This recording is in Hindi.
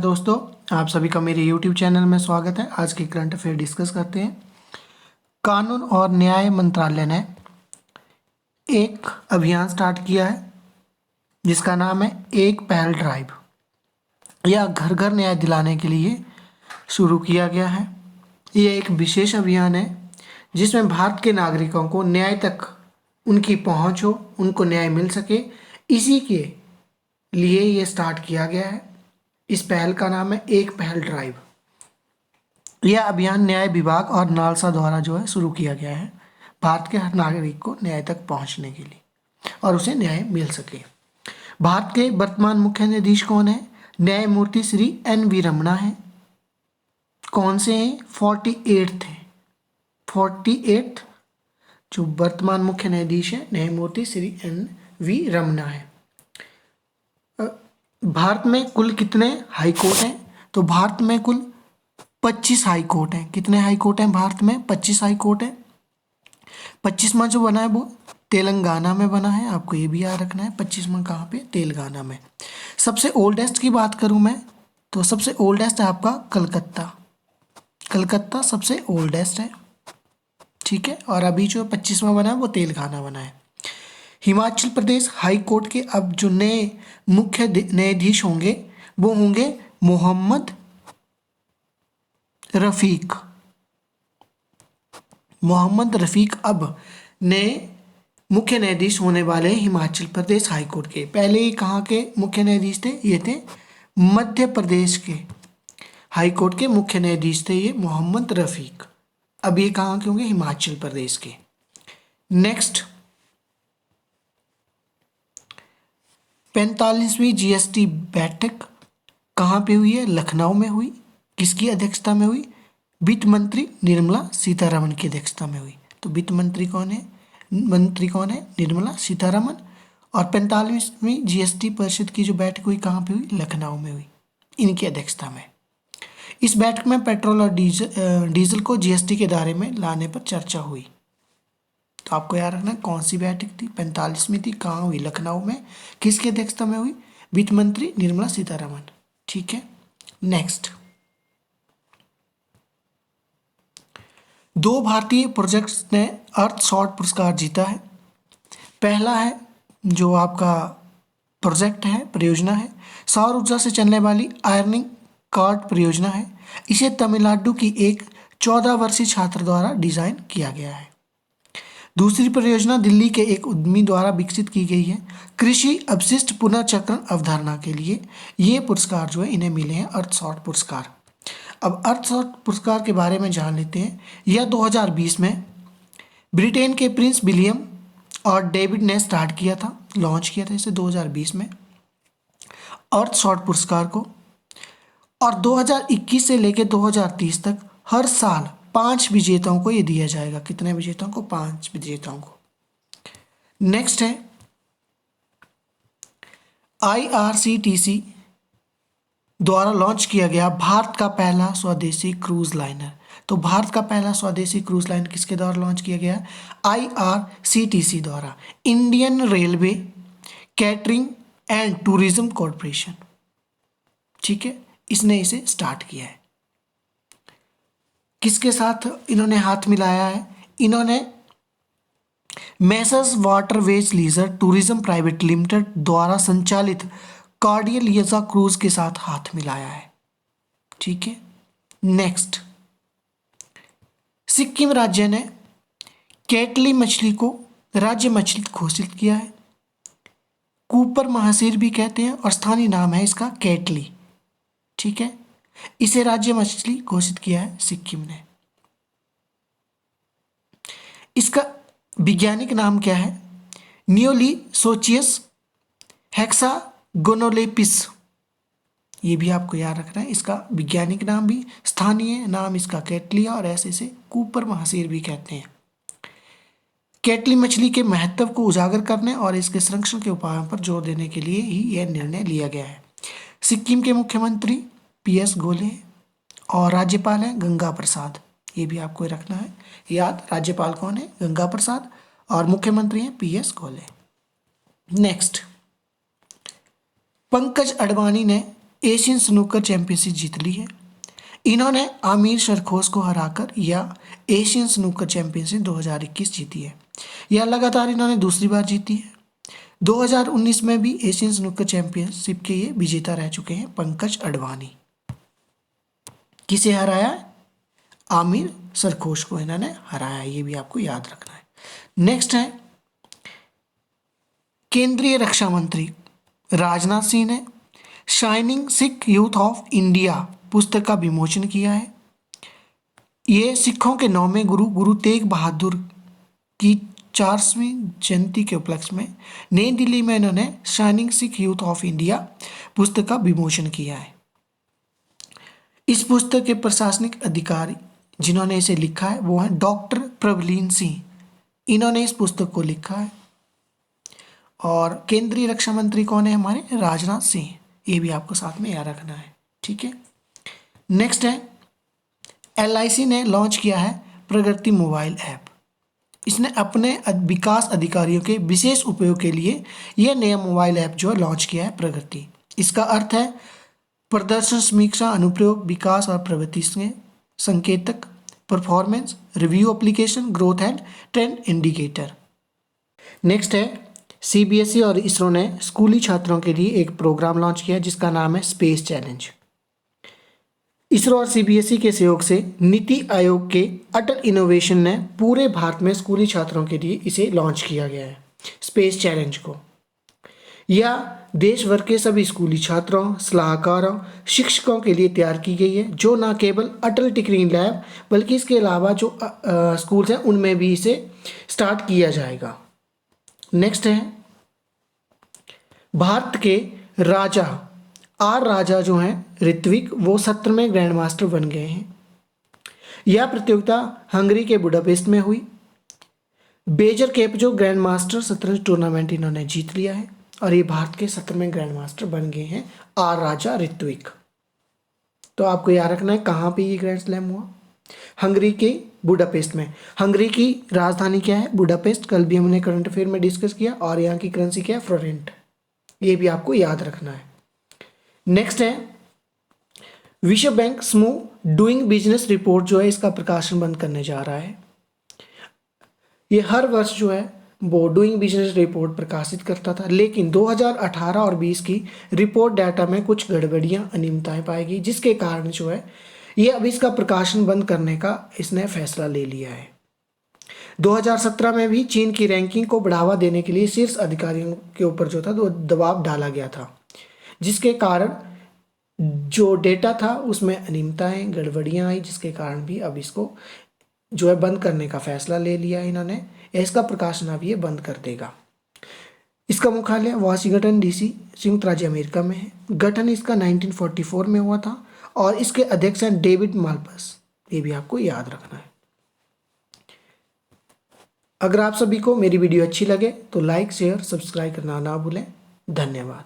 दोस्तों, आप सभी का मेरे YouTube चैनल में स्वागत है। आज के करंट अफेयर डिस्कस करते हैं। कानून और न्याय मंत्रालय ने एक अभियान स्टार्ट किया है जिसका नाम है एक पहल ड्राइव। यह घर घर न्याय दिलाने के लिए शुरू किया गया है। यह एक विशेष अभियान है जिसमें भारत के नागरिकों को न्याय तक उनकी पहुंच हो, उनको न्याय मिल सके, इसी के लिए ये स्टार्ट किया गया है। इस पहल का नाम है एक पहल ड्राइव। यह अभियान न्याय विभाग और नालसा द्वारा जो है शुरू किया गया है, भारत के हर नागरिक को न्याय तक पहुंचने के लिए और उसे न्याय मिल सके। भारत के वर्तमान मुख्य न्यायाधीश कौन है? न्यायमूर्ति श्री NV रमणा है। कौन से हैं? 48 है। 48 जो वर्तमान मुख्य न्यायाधीश है न्यायमूर्ति श्री NV रमणा है। भारत में कुल कितने हाई कोर्ट हैं? तो भारत में कुल 25 हाई कोर्ट हैं। कितने हाई कोर्ट हैं भारत में? 25 हाई कोर्ट है। 25वां जो बना है वो तेलंगाना में बना है, आपको ये भी याद रखना है। 25वां कहाँ पे? तेलंगाना में। सबसे ओल्डेस्ट की बात करूँ मैं तो सबसे ओल्डेस्ट है आपका कलकत्ता। कलकत्ता सबसे ओल्डेस्ट है, ठीक है। और अभी जो 25वां बना है वो तेलंगाना बना है। हिमाचल प्रदेश हाई कोर्ट के अब जो नए मुख्य न्यायाधीश होंगे वो होंगे मोहम्मद रफीक। मोहम्मद रफीक अब नए मुख्य न्यायाधीश होने वाले हिमाचल प्रदेश हाई कोर्ट के। पहले ही कहाँ के मुख्य न्यायाधीश थे? ये थे मध्य प्रदेश के हाई कोर्ट के मुख्य न्यायाधीश थे ये मोहम्मद रफीक। अब ये कहाँ के होंगे? हिमाचल प्रदेश के। नेक्स्ट, 45वीं GST बैठक कहाँ पे हुई है? लखनऊ में हुई। किसकी अध्यक्षता में हुई? वित्त मंत्री निर्मला सीतारमण की अध्यक्षता में हुई। तो वित्त मंत्री कौन है? निर्मला सीतारमण। और 45वीं GST परिषद की जो बैठक हुई कहाँ पे हुई? लखनऊ में हुई, इनकी अध्यक्षता में। इस बैठक में पेट्रोल और डीजल को GST के दायरे में लाने पर चर्चा हुई। तो आपको याद रखना कौन सी बैठक थी? 45वीं थी। कहाँ हुई? लखनऊ में। किसकी अध्यक्षता में हुई? वित्त मंत्री निर्मला सीतारमण, ठीक है। नेक्स्ट, 2 भारतीय प्रोजेक्ट्स ने अर्थ शॉट पुरस्कार जीता है। पहला है जो आपका प्रोजेक्ट है, परियोजना है, सौर ऊर्जा से चलने वाली आयरनिंग कार्ड परियोजना है। इसे तमिलनाडु की एक 14 वर्षीय छात्र द्वारा डिजाइन किया गया है। दूसरी परियोजना दिल्ली के एक उद्यमी द्वारा विकसित की गई है, कृषि अपशिष्ट पुनर्चक्रण अवधारणा के लिए। ये पुरस्कार जो है इन्हें मिले हैं अर्थशॉट पुरस्कार। अब अर्थशॉट पुरस्कार के बारे में जान लेते हैं। यह 2020 में ब्रिटेन के प्रिंस विलियम और डेविड ने स्टार्ट किया था, लॉन्च किया था इसे 2020 में अर्थशॉट पुरस्कार को। और 2021 से लेकर 2030 तक हर साल 5 विजेताओं को ये दिया जाएगा। कितने विजेताओं को? 5 विजेताओं को। नेक्स्ट है IRCTC द्वारा लॉन्च किया गया भारत का पहला स्वदेशी क्रूज लाइनर। तो भारत का पहला स्वदेशी क्रूज लाइनर किसके द्वारा लॉन्च किया गया? IRCTC द्वारा, Indian railway catering and tourism corporation, ठीक है, इसने इसे स्टार्ट किया है। किसके साथ इन्होंने हाथ मिलाया है? इन्होंने messrs waterways leisure tourism private limited द्वारा संचालित कार्डियल यजा क्रूज के साथ हाथ मिलाया है, ठीक है। नेक्स्ट, सिक्किम राज्य ने केटली मछली को राज्य मछली घोषित किया है। कूपर महासीर भी कहते हैं और स्थानीय नाम है इसका केटली, ठीक है। इसे राज्य मछली घोषित किया है सिक्किम ने। इसका वैज्ञानिक नाम क्या है? नियोलिसोचियस हेक्सागोनोलेपिस। ये भी आपको याद रखना है। इसका वैज्ञानिक नाम भी, स्थानीय नाम इसका केटली और ऐसे से कूपर महासीर भी कहते हैं। केटली मछली के महत्व को उजागर करने और इसके संरक्षण के उपायों पर जोर देने के लिए ही यह निर्णय लिया गया है। सिक्किम के मुख्यमंत्री PS गोले और राज्यपाल हैं गंगा प्रसाद। ये भी आपको रखना है याद। राज्यपाल कौन है? गंगा प्रसाद। और मुख्यमंत्री हैं PS गोले। नेक्स्ट, पंकज अडवाणी ने एशियन स्नूकर चैंपियनशिप जीत ली है। इन्होंने आमिर सरखोश को हराकर यह एशियन स्नूकर चैंपियनशिप 2021 जीती है। यह लगातार इन्होंने दूसरी बार जीती है। 2019 में भी एशियन स्नूकर चैंपियनशिप के ये विजेता रह चुके हैं पंकज अडवाणी। किसे हराया? आमिर सरखोश को इन्होंने हराया, ये भी आपको याद रखना है। नेक्स्ट है केंद्रीय रक्षा मंत्री राजनाथ सिंह ने shining Sikh youth of India पुस्तक का विमोचन किया है। ये सिखों के 9वें गुरु तेग बहादुर की 4वीं जयंती के उपलक्ष्य में नई दिल्ली में इन्होंने shining Sikh youth of India पुस्तक का विमोचन किया है। इस पुस्तक के प्रशासनिक अधिकारी जिन्होंने इसे लिखा है वो है डॉक्टर प्रभलीन सिंह। इन्होंने इस पुस्तक को लिखा है। और केंद्रीय रक्षा मंत्री कौन है? हमारे राजनाथ सिंह। ये भी आपको साथ में याद रखना है, ठीक है। नेक्स्ट है LIC ने लॉन्च किया है प्रगति मोबाइल ऐप। इसने अपने विकास अधिकारियों के विशेष उपयोग के लिए यह नया मोबाइल ऐप जो है लॉन्च किया है प्रगति। इसका अर्थ है प्रदर्शन समीक्षा अनुप्रयोग विकास और प्रगति से संकेतक performance review application growth and trend indicator. Next है CBSE और इसरो ने स्कूली छात्रों के लिए एक प्रोग्राम लॉन्च किया जिसका नाम है स्पेस चैलेंज। इसरो और CBSE के सहयोग से नीति आयोग के अटल इनोवेशन ने पूरे भारत में स्कूली छात्रों के लिए इसे लॉन्च किया गया है स्पेस चैलेंज को। यह देश भर के सभी स्कूली छात्रों सलाहकारों शिक्षकों के लिए तैयार की गई है, जो न केवल अटल टिंकरिंग लैब बल्कि इसके अलावा जो स्कूल्स हैं उनमें भी इसे स्टार्ट किया जाएगा। नेक्स्ट है भारत के राजा राजा जो हैं ऋत्विक वो 17वें ग्रैंड मास्टर बन गए हैं। यह प्रतियोगिता हंगरी के बुडापेस्ट में हुई। बेजर केप जो ग्रैंड मास्टर 17 टूर्नामेंट इन्होंने जीत लिया है और ये भारत के 17वें ग्रैंड मास्टर बन गए हैं राजा ऋत्विक। तो आपको याद रखना है कहाँ पे ये ग्रैंड स्लैम हुआ? हंगरी के बुडापेस्ट में। हंगरी की राजधानी क्या है? बुडापेस्ट। कल भी हमने करंट अफेयर में डिस्कस किया। और यहाँ की करेंसी क्या है? फ्लोरेंट। ये भी आपको याद रखना है। नेक्स्ट है विश्व बैंक समूह डूइंग बिजनेस रिपोर्ट जो है इसका प्रकाशन बंद करने जा रहा है। ये हर वर्ष जो है वो डूइंग बिजनेस रिपोर्ट प्रकाशित करता था, लेकिन 2018 और 20 की रिपोर्ट डाटा में कुछ गड़बड़ियां अनियमितताएं पाई गई, जिसके कारण जो है ये अब इसका प्रकाशन बंद करने का इसने फैसला ले लिया है। 2017 में भी चीन की रैंकिंग को बढ़ावा देने के लिए शीर्ष अधिकारियों के ऊपर जो था वो दबाव डाला गया था, जिसके कारण जो डेटा था उसमें अनियमितताएं गड़बड़ियां आई, जिसके कारण भी अब इसको जो है बंद करने का फैसला ले लिया है इन्होंने। इसका प्रकाशन अब ये बंद कर देगा। इसका मुख्यालय वाशिंगटन DC संयुक्त राज्य अमेरिका में है। गठन इसका 1944 में हुआ था और इसके अध्यक्ष हैं डेविड माल्पस। ये भी आपको याद रखना है। अगर आप सभी को मेरी वीडियो अच्छी लगे तो लाइक शेयर सब्सक्राइब करना ना भूलें। धन्यवाद।